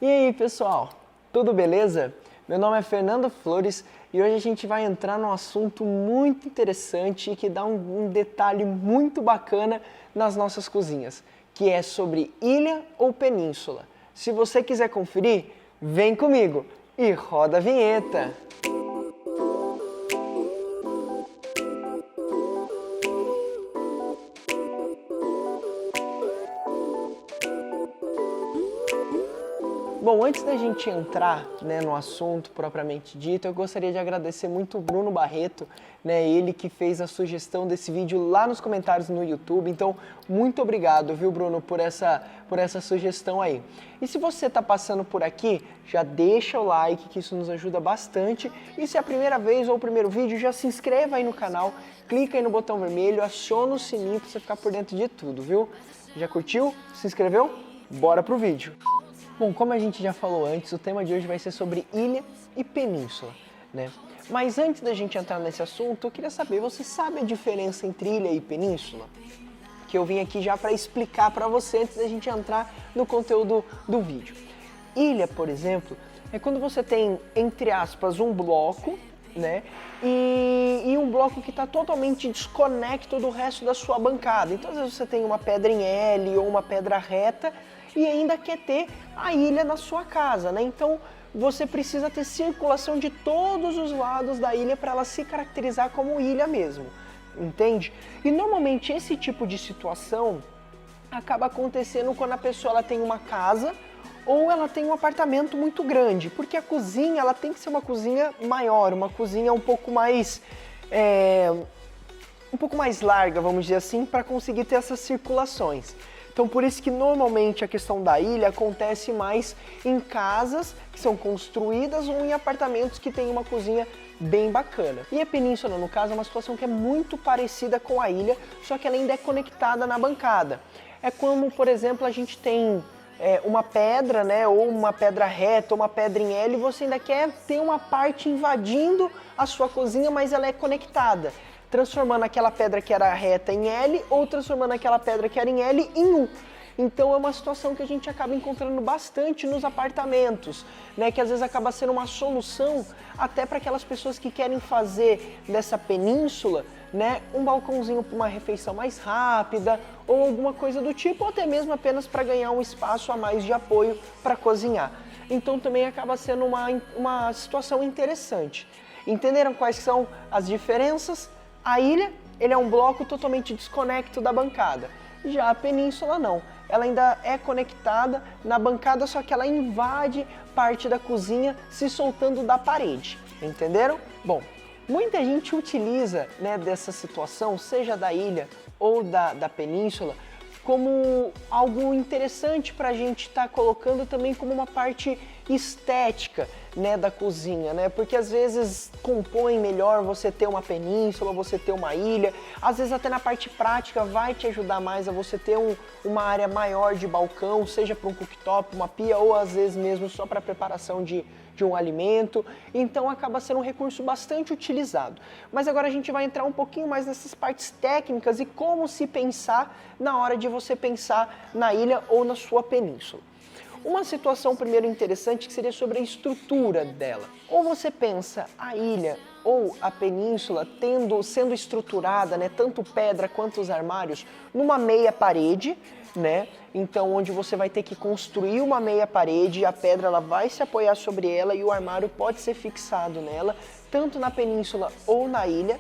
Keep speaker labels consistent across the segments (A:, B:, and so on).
A: E aí, pessoal, tudo beleza? Meu nome é Fernando Flores e hoje a gente vai entrar num assunto muito interessante e que dá um detalhe muito bacana nas nossas cozinhas, que é sobre ilha ou península. Se você quiser conferir, vem comigo e roda a vinheta! Bom, antes da gente entrar no assunto propriamente dito, eu gostaria de agradecer muito o Bruno Barreto, ele que fez a sugestão desse vídeo lá nos comentários no YouTube. Então, muito obrigado, viu, Bruno, por essa sugestão aí. E se você está passando por aqui, já deixa o like, que isso nos ajuda bastante. E se é a primeira vez ou o primeiro vídeo, já se inscreva aí no canal, clica aí no botão vermelho, aciona o sininho para você ficar por dentro de tudo, viu? Já curtiu? Se inscreveu? Bora pro vídeo! Bom, como a gente já falou antes, o tema de hoje vai ser sobre ilha e península, Mas antes da gente entrar nesse assunto, eu queria saber, você sabe a diferença entre ilha e península? Que eu vim aqui já para explicar para você antes da gente entrar no conteúdo do vídeo. Ilha, por exemplo, é quando você tem, entre aspas, um bloco, e um bloco que está totalmente desconecto do resto da sua bancada. Então, às vezes você tem uma pedra em L ou uma pedra reta e ainda quer ter a ilha na sua casa, Então, você precisa ter circulação de todos os lados da ilha para ela se caracterizar como ilha mesmo, entende? E normalmente esse tipo de situação acaba acontecendo quando a pessoa ela tem uma casa ou ela tem um apartamento muito grande, porque a cozinha ela tem que ser uma cozinha maior, uma cozinha um pouco mais larga, vamos dizer assim, para conseguir ter essas circulações. Então, por isso que normalmente a questão da ilha acontece mais em casas que são construídas ou em apartamentos que tem uma cozinha bem bacana. E a península, no caso, é uma situação que é muito parecida com a ilha, só que ela ainda é conectada na bancada. É como, por exemplo, a gente tem uma pedra, ou uma pedra reta, ou uma pedra em L, e você ainda quer ter uma parte invadindo a sua cozinha, mas ela é conectada, transformando aquela pedra que era reta em L ou transformando aquela pedra que era em L em U. Então é uma situação que a gente acaba encontrando bastante nos apartamentos, que às vezes acaba sendo uma solução até para aquelas pessoas que querem fazer dessa península, um balcãozinho para uma refeição mais rápida ou alguma coisa do tipo, ou até mesmo apenas para ganhar um espaço a mais de apoio para cozinhar. Então também acaba sendo uma situação interessante. Entenderam quais são as diferenças? A ilha, ele é um bloco totalmente desconecto da bancada. Já a península não, ela ainda é conectada na bancada, só que ela invade parte da cozinha se soltando da parede, entenderam? Bom, muita gente utiliza dessa situação, seja da ilha ou da península, como algo interessante para a gente estar colocando também como uma parte estética da cozinha, porque às vezes compõe melhor você ter uma península, você ter uma ilha, às vezes até na parte prática vai te ajudar mais a você ter uma área maior de balcão, seja para um cooktop, uma pia ou às vezes mesmo só para preparação de um alimento, então acaba sendo um recurso bastante utilizado. Mas agora a gente vai entrar um pouquinho mais nessas partes técnicas e como se pensar na hora de você pensar na ilha ou na sua península. Uma situação primeiro interessante que seria sobre a estrutura dela. Ou você pensa a ilha ou a península sendo estruturada, tanto pedra quanto os armários, numa meia parede, Então, onde você vai ter que construir uma meia parede, a pedra ela vai se apoiar sobre ela e o armário pode ser fixado nela, tanto na península ou na ilha.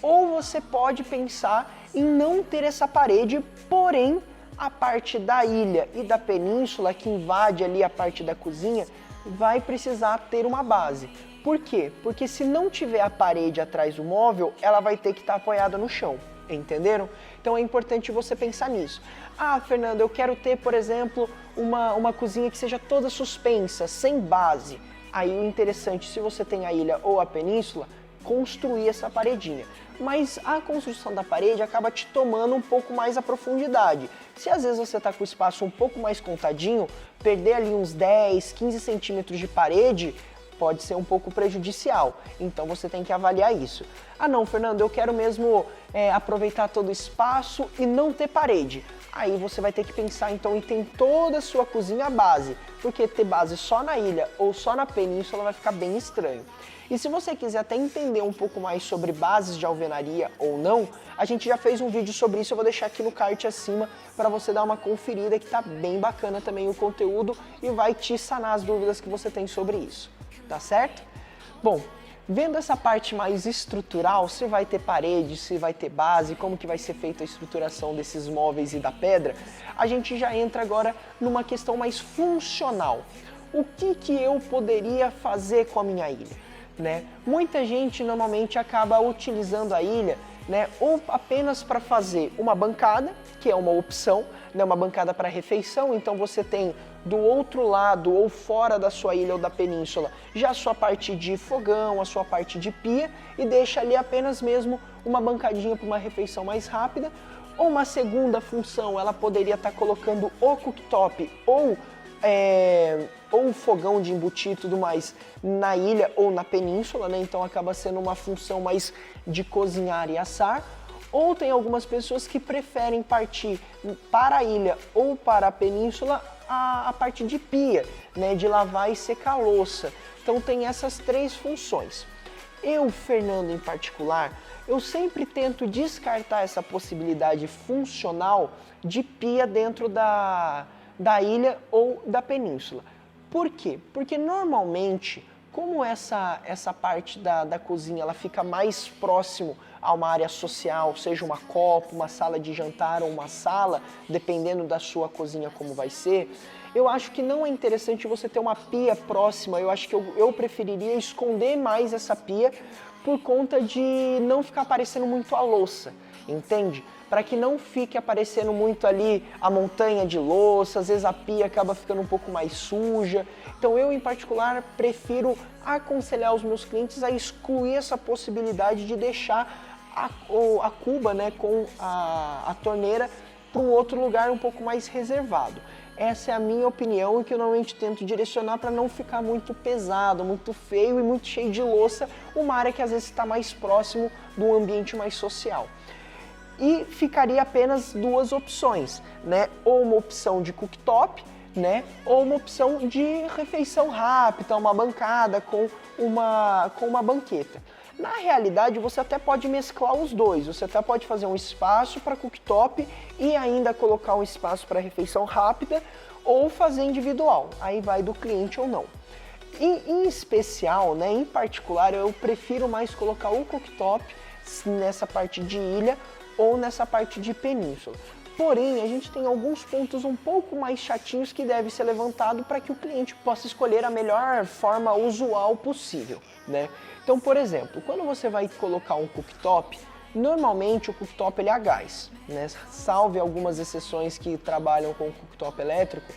A: Ou você pode pensar em não ter essa parede, porém, a parte da ilha e da península que invade ali a parte da cozinha vai precisar ter uma base. Por quê? Porque se não tiver a parede atrás do móvel, ela vai ter que estar apoiada no chão, entenderam? Então é importante você pensar nisso. Ah, Fernando, eu quero ter, por exemplo, uma cozinha que seja toda suspensa, sem base. Aí o interessante, se você tem a ilha ou a península, construir essa paredinha. Mas a construção da parede acaba te tomando um pouco mais a profundidade. Se às vezes você está com o espaço um pouco mais contadinho, perder ali uns 10, 15 centímetros de parede pode ser um pouco prejudicial. Então você tem que avaliar isso. Ah não, Fernando, eu quero mesmo aproveitar todo o espaço e não ter parede. aí você vai ter que pensar então em ter toda a sua cozinha base, porque ter base só na ilha ou só na península vai ficar bem estranho. E se você quiser até entender um pouco mais sobre bases de alvenaria ou não, a gente já fez um vídeo sobre isso, eu vou deixar aqui no card acima para você dar uma conferida, que tá bem bacana também o conteúdo e vai te sanar as dúvidas que você tem sobre isso, tá certo? Bom, vendo essa parte mais estrutural, se vai ter parede, se vai ter base, como que vai ser feita a estruturação desses móveis e da pedra, a gente já entra agora numa questão mais funcional. O que eu poderia fazer com a minha ilha? Né? Muita gente normalmente acaba utilizando a ilha, né, ou apenas para fazer uma bancada, que é uma opção, né, uma bancada para refeição, então você tem do outro lado ou fora da sua ilha ou da península já a sua parte de fogão, a sua parte de pia e deixa ali apenas mesmo uma bancadinha para uma refeição mais rápida. Ou uma segunda função, ela poderia estar colocando o cooktop ou o fogão de embutir e tudo mais na ilha ou na península, né? Então acaba sendo uma função mais de cozinhar e assar. Ou tem algumas pessoas que preferem partir para a ilha ou para a península a parte de pia, né? De lavar e secar a louça. Então tem essas três funções. Eu, Fernando, em particular, eu sempre tento descartar essa possibilidade funcional de pia dentro da ilha ou da península. Por quê? Porque normalmente, como essa parte da cozinha ela fica mais próximo a uma área social, seja uma copa, uma sala de jantar ou uma sala, dependendo da sua cozinha como vai ser, eu acho que não é interessante você ter uma pia próxima. Eu acho que eu preferiria esconder mais essa pia por conta de não ficar aparecendo muito a louça, entende? Para que não fique aparecendo muito ali a montanha de louça, às vezes a pia acaba ficando um pouco mais suja. Então eu, em particular, prefiro aconselhar os meus clientes a excluir essa possibilidade de deixar a cuba, né, com a torneira para um outro lugar um pouco mais reservado. Essa é a minha opinião e que eu normalmente tento direcionar para não ficar muito pesado, muito feio e muito cheio de louça, uma área que às vezes está mais próximo do ambiente mais social. E ficaria apenas duas opções, né? Ou uma opção de cooktop, né? Ou uma opção de refeição rápida, uma bancada com uma banqueta. Na realidade, você até pode mesclar os dois. Você até pode fazer um espaço para cooktop e ainda colocar um espaço para refeição rápida ou fazer individual. Aí vai do cliente ou não. E, em especial, né, em particular, eu prefiro mais colocar o cooktop nessa parte de ilha ou nessa parte de península. Porém, a gente tem alguns pontos um pouco mais chatinhos que deve ser levantado para que o cliente possa escolher a melhor forma usual possível, né? Então, por exemplo, quando você vai colocar um cooktop, normalmente o cooktop ele é a gás, né? Salve algumas exceções que trabalham com cooktop elétrico,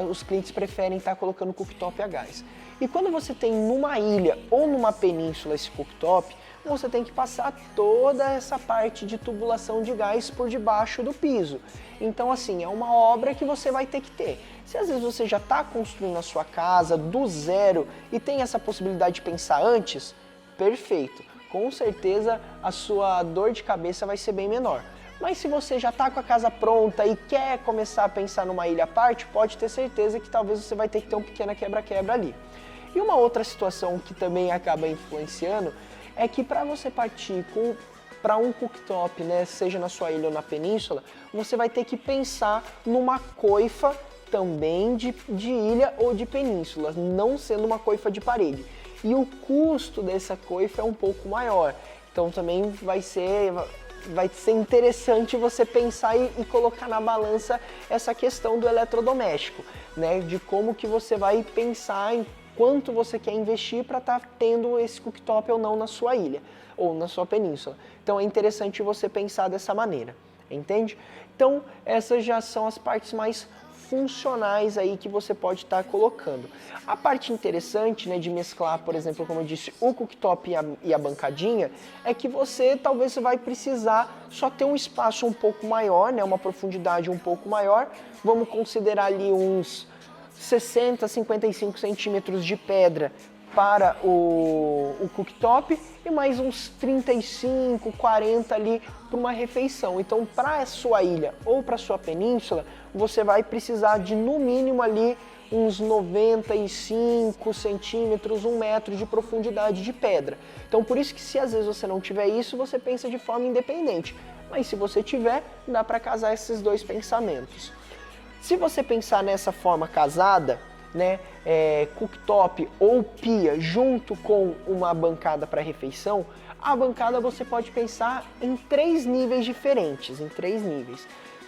A: os clientes preferem estar colocando cooktop a gás. E quando você tem numa ilha ou numa península esse cooktop, você tem que passar toda essa parte de tubulação de gás por debaixo do piso. Então, assim, é uma obra que você vai ter que ter. Se às vezes você já está construindo a sua casa do zero e tem essa possibilidade de pensar antes, perfeito. Com certeza a sua dor de cabeça vai ser bem menor. Mas se você já está com a casa pronta e quer começar a pensar numa ilha à parte, pode ter certeza que talvez você vai ter que ter um pequeno quebra-quebra ali. E uma outra situação que também acaba influenciando é que para você partir para um cooktop, né, seja na sua ilha ou na península, você vai ter que pensar numa coifa também de ilha ou de península, não sendo uma coifa de parede. E o custo dessa coifa é um pouco maior, então também vai ser interessante você pensar e colocar na balança essa questão do eletrodoméstico, né, de como que você vai pensar em quanto você quer investir para estar tendo esse cooktop ou não na sua ilha ou na sua península. Então é interessante você pensar dessa maneira, entende? Então essas já são as partes mais funcionais aí que você pode estar colocando. A parte interessante, né, de mesclar, por exemplo, como eu disse, o cooktop e a bancadinha, é que você talvez vai precisar só ter um espaço um pouco maior, né, uma profundidade um pouco maior. Vamos considerar ali uns 60, 55 centímetros de pedra para o cooktop e mais uns 35, 40 ali para uma refeição. Então, para a sua ilha ou para a sua península, você vai precisar de no mínimo ali uns 95 centímetros, 1 metro de profundidade de pedra. Então, por isso que se às vezes você não tiver isso, você pensa de forma independente. Mas se você tiver, dá para casar esses dois pensamentos. Se você pensar nessa forma casada, né, cooktop ou pia junto com uma bancada para refeição, a bancada você pode pensar em 3 níveis diferentes,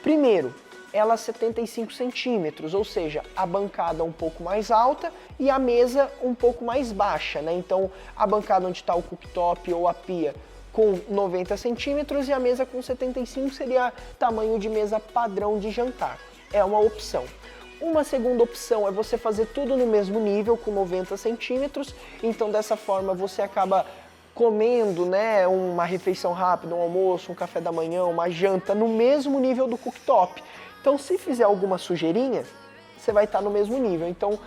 A: Primeiro, ela 75 centímetros, ou seja, a bancada um pouco mais alta e a mesa um pouco mais baixa, né? Então, a bancada onde está o cooktop ou a pia com 90 centímetros e a mesa com 75 seria tamanho de mesa padrão de jantar. É uma opção. Uma segunda opção é você fazer tudo no mesmo nível, com 90 centímetros, então dessa forma você acaba comendo, né, uma refeição rápida, um almoço, um café da manhã, uma janta no mesmo nível do cooktop. Então se fizer alguma sujeirinha, você vai estar no mesmo nível. Então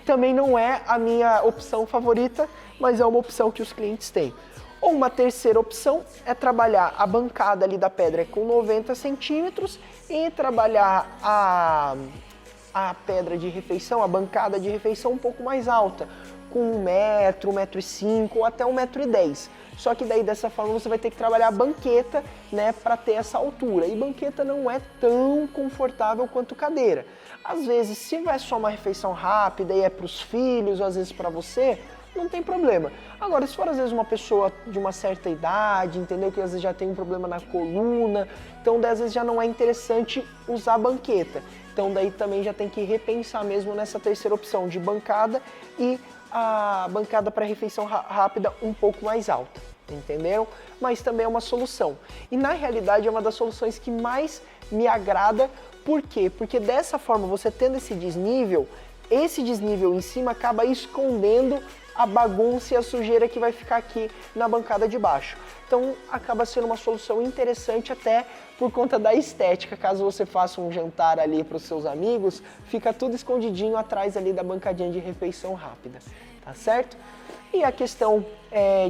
A: também não é a minha opção favorita, mas é uma opção que os clientes têm. Ou uma terceira opção é trabalhar a bancada ali da pedra com 90 centímetros e trabalhar a pedra de refeição, a bancada de refeição um pouco mais alta, com 1 metro, 1,5 m ou até 1,10 m. Só que daí dessa forma você vai ter que trabalhar a banqueta, né, para ter essa altura. E banqueta não é tão confortável quanto cadeira. Às vezes, se vai só uma refeição rápida e é para os filhos, ou às vezes para você, não tem problema. Agora, se for às vezes uma pessoa de uma certa idade, entendeu? Que às vezes já tem um problema na coluna, então às vezes já não é interessante usar a banqueta. Então daí também já tem que repensar mesmo nessa terceira opção de bancada e a bancada para refeição rápida um pouco mais alta, entendeu? Mas também é uma solução. E na realidade é uma das soluções que mais me agrada. Por quê? Porque dessa forma, você tendo esse desnível em cima acaba escondendo a bagunça e a sujeira que vai ficar aqui na bancada de baixo. Então acaba sendo uma solução interessante até por conta da estética. Caso você faça um jantar ali para os seus amigos, fica tudo escondidinho atrás ali da bancadinha de refeição rápida, tá certo? E a questão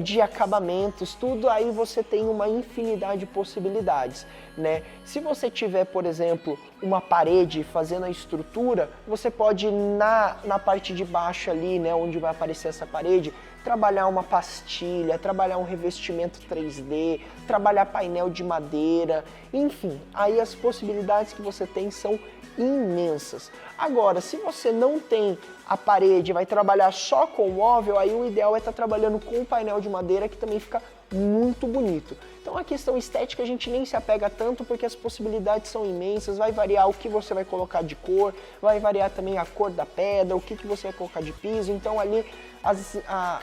A: de acabamentos, tudo aí você tem uma infinidade de possibilidades, né? Se você tiver, por exemplo, uma parede fazendo a estrutura, você pode na parte de baixo ali, né, onde vai aparecer essa parede, trabalhar uma pastilha, trabalhar um revestimento 3D, trabalhar painel de madeira, enfim, aí as possibilidades que você tem são imensas. Agora, se você não tem a parede, vai trabalhar só com o móvel, aí o ideal é estar trabalhando com o painel de madeira, que também fica muito bonito. Então a questão estética a gente nem se apega tanto, porque as possibilidades são imensas, vai variar o que você vai colocar de cor, vai variar também a cor da pedra, o que você vai colocar de piso, então ali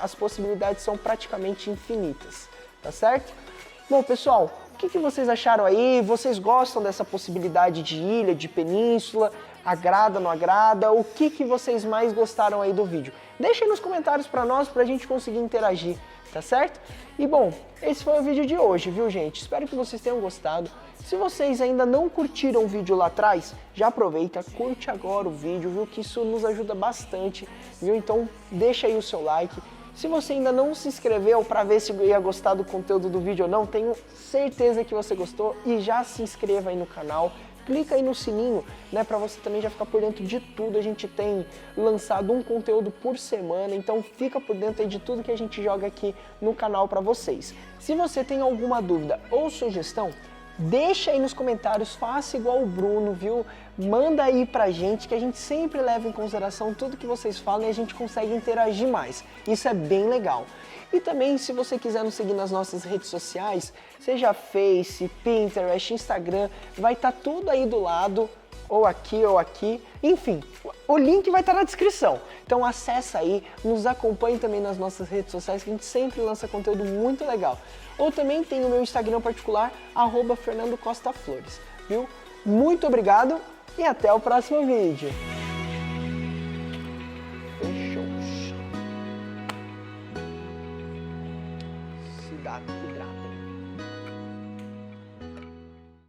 A: as possibilidades são praticamente infinitas, tá certo? Bom, pessoal, o que vocês acharam aí? Vocês gostam dessa possibilidade de ilha, de península? Agrada, não agrada? O que vocês mais gostaram aí do vídeo? Deixa aí nos comentários pra nós, pra gente conseguir interagir, tá certo? E bom, esse foi o vídeo de hoje, viu, gente? Espero que vocês tenham gostado. Se vocês ainda não curtiram o vídeo lá atrás, já aproveita, curte agora o vídeo, viu? Que isso nos ajuda bastante, viu? Então deixa aí o seu like. Se você ainda não se inscreveu para ver se ia gostar do conteúdo do vídeo ou não, tenho certeza que você gostou e já se inscreva aí no canal. Clica aí no sininho, né, para você também já ficar por dentro de tudo. A gente tem lançado um conteúdo por semana, então fica por dentro aí de tudo que a gente joga aqui no canal para vocês. Se você tem alguma dúvida ou sugestão, deixa aí nos comentários, faça igual o Bruno, viu? Manda aí pra gente, que a gente sempre leva em consideração tudo que vocês falam e a gente consegue interagir mais. Isso é bem legal. E também, se você quiser nos seguir nas nossas redes sociais, seja Face, Pinterest, Instagram, vai estar tudo aí do lado, ou aqui, enfim, o link vai estar na descrição. Então acessa aí, nos acompanhe também nas nossas redes sociais, que a gente sempre lança conteúdo muito legal. Ou também tem o meu Instagram particular, @FernandoCostaFlores, viu? Muito obrigado e até o próximo vídeo. Fechou. Se dá, hidrata.